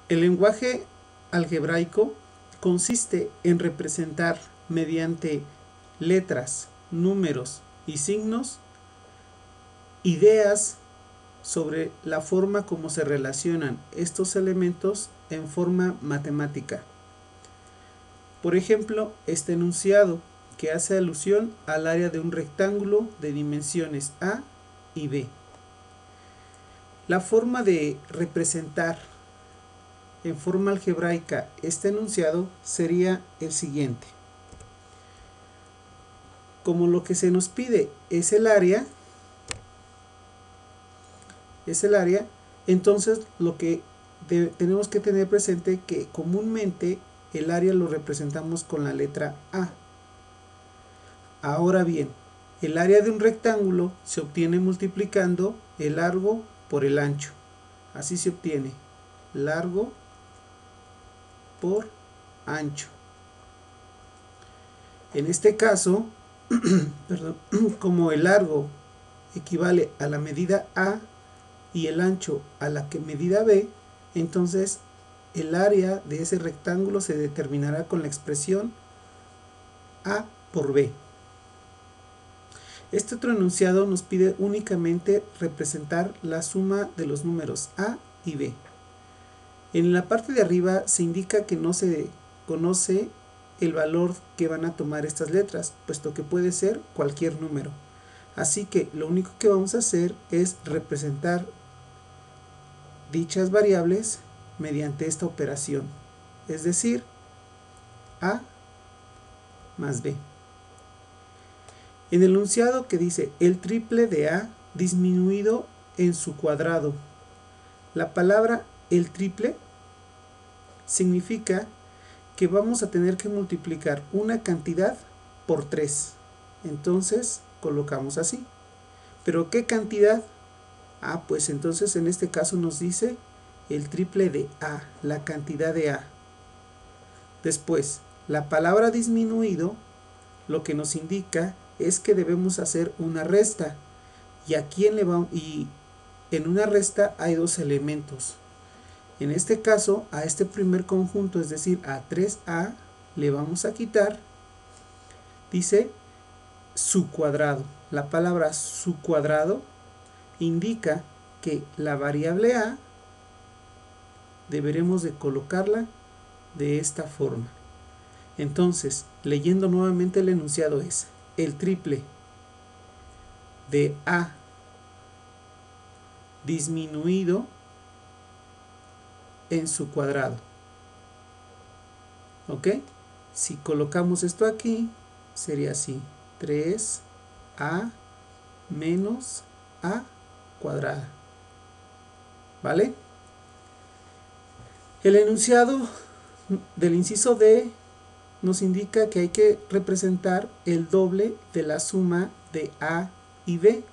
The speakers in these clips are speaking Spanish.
El lenguaje algebraico consiste en representar mediante letras, números y signos ideas sobre la forma como se relacionan estos elementos en forma matemática. Por ejemplo, este enunciado que hace alusión al área de un rectángulo de dimensiones A y B. La forma de representar en forma algebraica este enunciado sería el siguiente. Como lo que se nos pide es el área, entonces lo que tenemos que tener presente que comúnmente el área lo representamos con la letra A. Ahora bien, el área de un rectángulo se obtiene multiplicando el largo por el ancho. Así se obtiene largo por ancho. En este caso, como el largo equivale a la medida A y el ancho a la medida B, entonces el área de ese rectángulo se determinará con la expresión A por B. Este otro enunciado nos pide únicamente representar la suma de los números A y B. En la parte de arriba se indica que no se conoce el valor que van a tomar estas letras, puesto que puede ser cualquier número. Así que lo único que vamos a hacer es representar dichas variables mediante esta operación, es decir, A más B. En el enunciado que dice el triple de A disminuido en su cuadrado, la palabra el triple significa que vamos a tener que multiplicar una cantidad por 3. Entonces colocamos así. ¿Pero qué cantidad? Pues entonces en este caso nos dice el triple de A, la cantidad de A. Después, la palabra disminuido lo que nos indica es que debemos hacer una resta. Y aquí en una resta hay dos elementos. En este caso, a este primer conjunto, es decir, a 3A, le vamos a quitar, dice, su cuadrado. La palabra su cuadrado indica que la variable A deberemos de colocarla de esta forma. Entonces, leyendo nuevamente el enunciado es el triple de A disminuido en su cuadrado. ¿Ok? Si colocamos esto aquí, sería así: 3A menos A cuadrada. ¿Vale? El enunciado del inciso D nos indica que hay que representar el doble de la suma de A y B.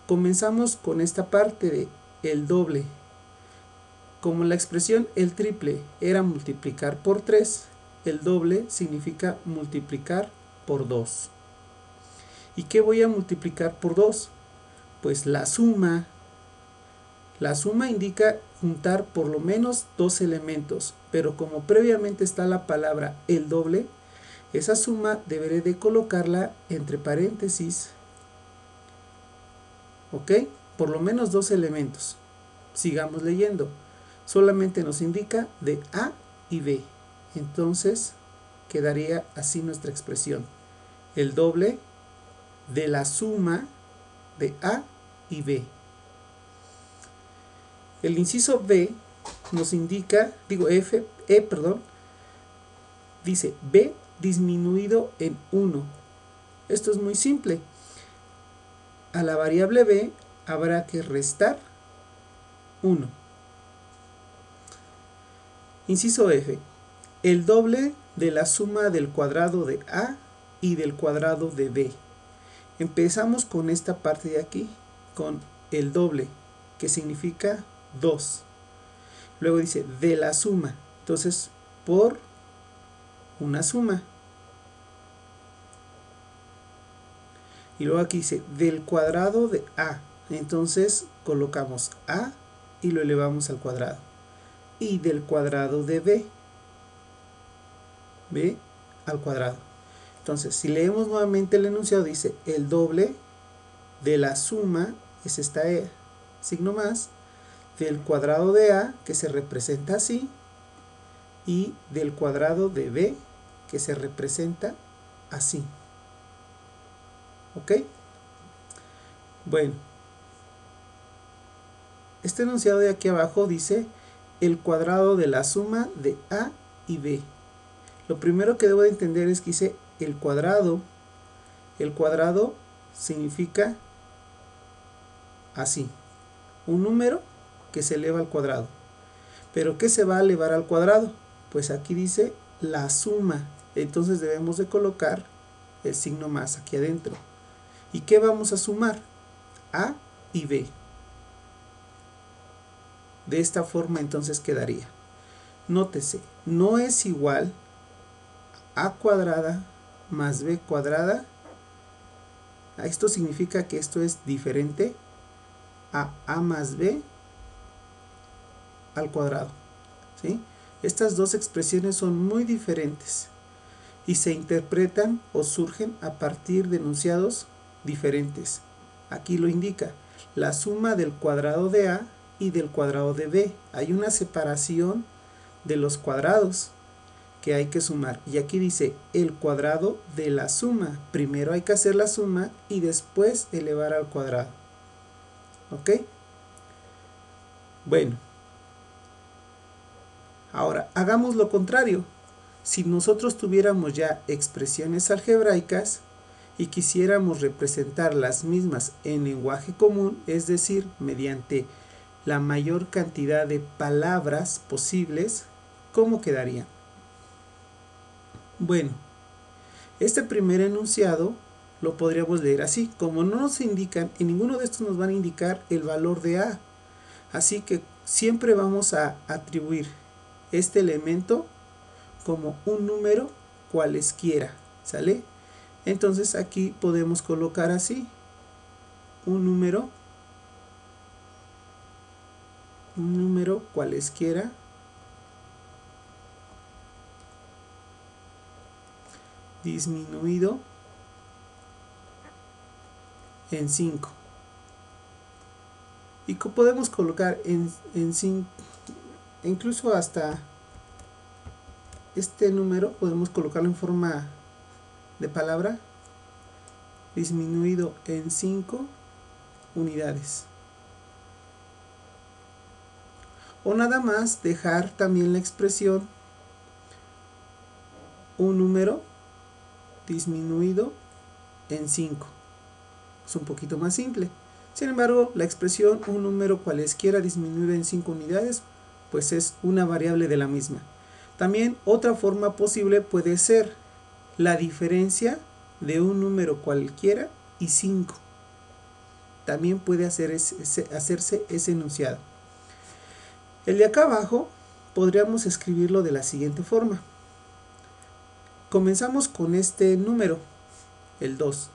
Comenzamos con esta parte de el doble. Como la expresión el triple era multiplicar por 3, el doble significa multiplicar por 2. ¿Y qué voy a multiplicar por 2? Pues la suma. La suma indica juntar por lo menos dos elementos, pero como previamente está la palabra el doble, esa suma deberé de colocarla entre paréntesis, ¿ok? Por lo menos dos elementos. Sigamos leyendo. Solamente nos indica de A y B. Entonces quedaría así nuestra expresión: el doble de la suma de A y B. El inciso B nos indica, dice B disminuido en 1. Esto es muy simple. A la variable B habrá que restar 1. Inciso F. El doble de la suma del cuadrado de A y del cuadrado de B. Empezamos con esta parte de aquí, con el doble, que significa 2. Luego dice de la suma, entonces por una suma. Y luego aquí dice del cuadrado de A, entonces colocamos A y lo elevamos al cuadrado. y del cuadrado de b. b al cuadrado. Entonces, si leemos nuevamente el enunciado, dice el doble de la suma, es esta signo más, del cuadrado de a, que se representa así, y del cuadrado de b, que se representa así. ¿Ok? Bueno, este enunciado de aquí abajo dice el cuadrado de la suma de a y b. Lo primero que debo de entender es que dice el cuadrado. El cuadrado significa así, un número que se eleva al cuadrado. ¿Pero qué se va a elevar al cuadrado? Pues aquí dice la suma. Entonces debemos de colocar el signo más aquí adentro. ¿Y qué vamos a sumar? A y b. De esta forma entonces quedaría. Nótese, no es igual a cuadrada más b cuadrada. Esto significa que esto es diferente a más b al cuadrado. ¿Sí? Estas dos expresiones son muy diferentes y se interpretan o surgen a partir de enunciados diferentes. Aquí lo indica, la suma del cuadrado de a y del cuadrado de b. Hay una separación de los cuadrados que hay que sumar. Y aquí dice el cuadrado de la suma. Primero hay que hacer la suma y después elevar al cuadrado. ¿Ok? Bueno. Ahora, hagamos lo contrario. Si nosotros tuviéramos ya expresiones algebraicas y quisiéramos representar las mismas en lenguaje común, es decir, mediante la mayor cantidad de palabras posibles, ¿cómo quedaría? Bueno, este primer enunciado lo podríamos leer así. Como no nos indican, en ninguno de estos nos van a indicar el valor de a. Así que siempre vamos a atribuir este elemento como un número cualesquiera, ¿sale? Entonces aquí podemos colocar así un número cualesquiera disminuido en 5. Y podemos colocar en 5, incluso hasta este número podemos colocarlo en forma de palabra, disminuido en 5 unidades. O nada más dejar también la expresión un número disminuido en 5. Es un poquito más simple. Sin embargo, la expresión un número cualesquiera disminuido en 5 unidades, pues es una variable de la misma. También otra forma posible puede ser la diferencia de un número cualquiera y 5. También puede hacerse ese enunciado. El de acá abajo podríamos escribirlo de la siguiente forma. Comenzamos con este número, el 2.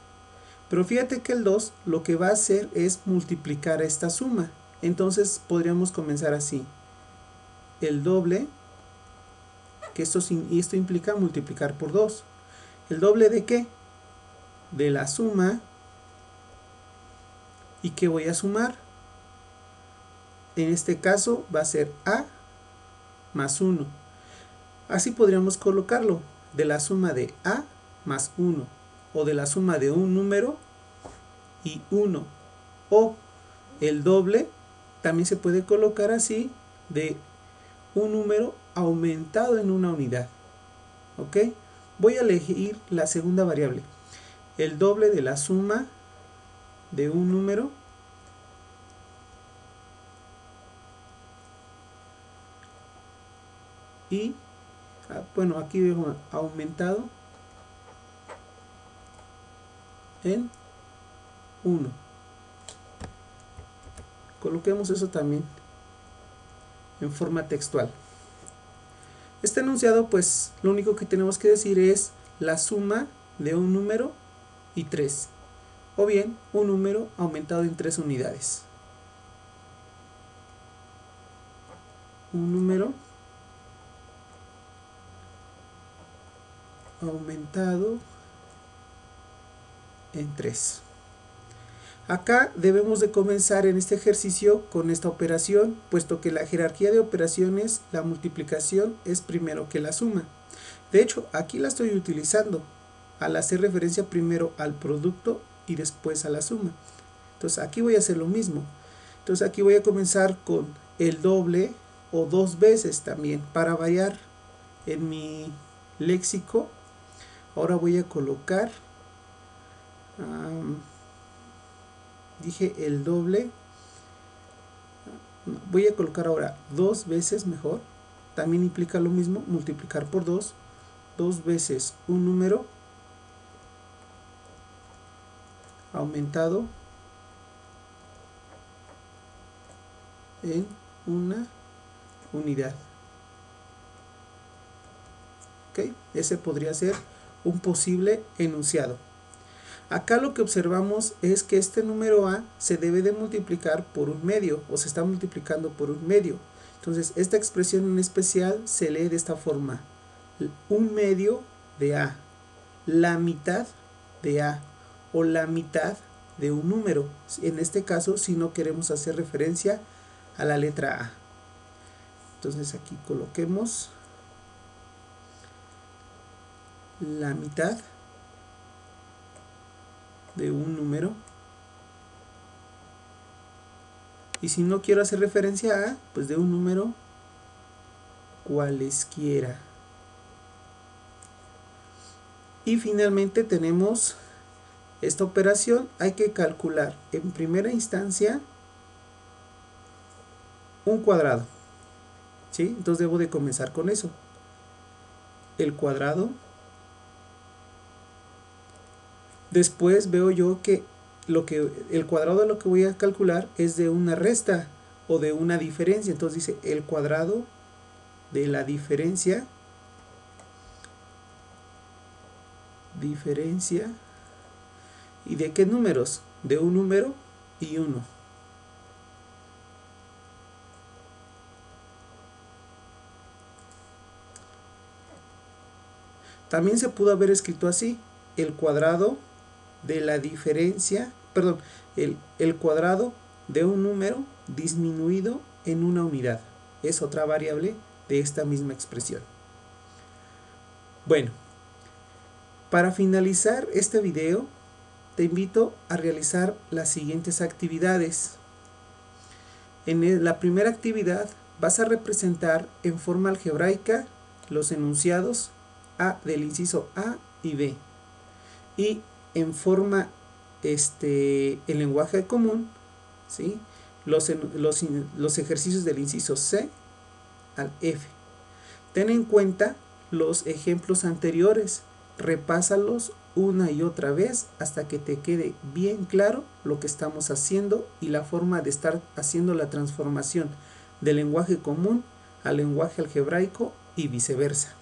Pero fíjate que el 2 lo que va a hacer es multiplicar esta suma. Entonces podríamos comenzar así. El doble, que esto implica multiplicar por 2. ¿El doble de qué? De la suma. ¿Y qué voy a sumar? En este caso va a ser a más 1. Así podríamos colocarlo. De la suma de a más 1. O de la suma de un número y 1. O el doble también se puede colocar así, de un número aumentado en una unidad. ¿Ok? Voy a elegir la segunda variable. El doble de la suma de un número y, bueno, aquí veo aumentado en 1. Coloquemos eso también en forma textual. Este enunciado, pues lo único que tenemos que decir es la suma de un número y 3, o bien un número aumentado en 3 unidades. un número aumentado en 3. Acá debemos de comenzar en este ejercicio con esta operación, puesto que la jerarquía de operaciones, la multiplicación es primero que la suma. De hecho, aquí la estoy utilizando al hacer referencia primero al producto y después a la suma. Entonces aquí voy a hacer lo mismo. Entonces aquí voy a comenzar con el doble o 2 veces también para variar en mi léxico. Ahora voy a colocar, dije el doble, voy a colocar ahora 2 veces mejor. También implica lo mismo, multiplicar por 2, 2 veces un número aumentado en una unidad. ¿Ok? Ese podría ser un posible enunciado. Acá lo que observamos es que este número A se debe de multiplicar por un medio, o se está multiplicando por un medio. Entonces esta expresión en especial se lee de esta forma: un medio de A, la mitad de A, o la mitad de un número. En este caso, si no queremos hacer referencia a la letra A. Entonces aquí coloquemos la mitad de un número, y si no quiero hacer referencia a, pues de un número cualesquiera. Y finalmente tenemos esta operación. Hay que calcular en primera instancia un cuadrado, ¿sí? Entonces debo de comenzar con eso, el cuadrado. Después veo yo que el cuadrado de lo que voy a calcular es de una resta o de una diferencia. Entonces dice el cuadrado de la diferencia ¿y de qué números? De un número y uno. También se pudo haber escrito así: el cuadrado de la diferencia, perdón, el cuadrado de un número disminuido en una unidad. Es otra variable de esta misma expresión. Bueno, para finalizar este video, te invito a realizar las siguientes actividades. En la primera actividad vas a representar en forma algebraica los enunciados del inciso A y B, y en forma en lenguaje común, ¿sí?, los ejercicios del inciso C al F. Ten en cuenta los ejemplos anteriores, repásalos una y otra vez hasta que te quede bien claro lo que estamos haciendo y la forma de estar haciendo la transformación del lenguaje común al lenguaje algebraico y viceversa.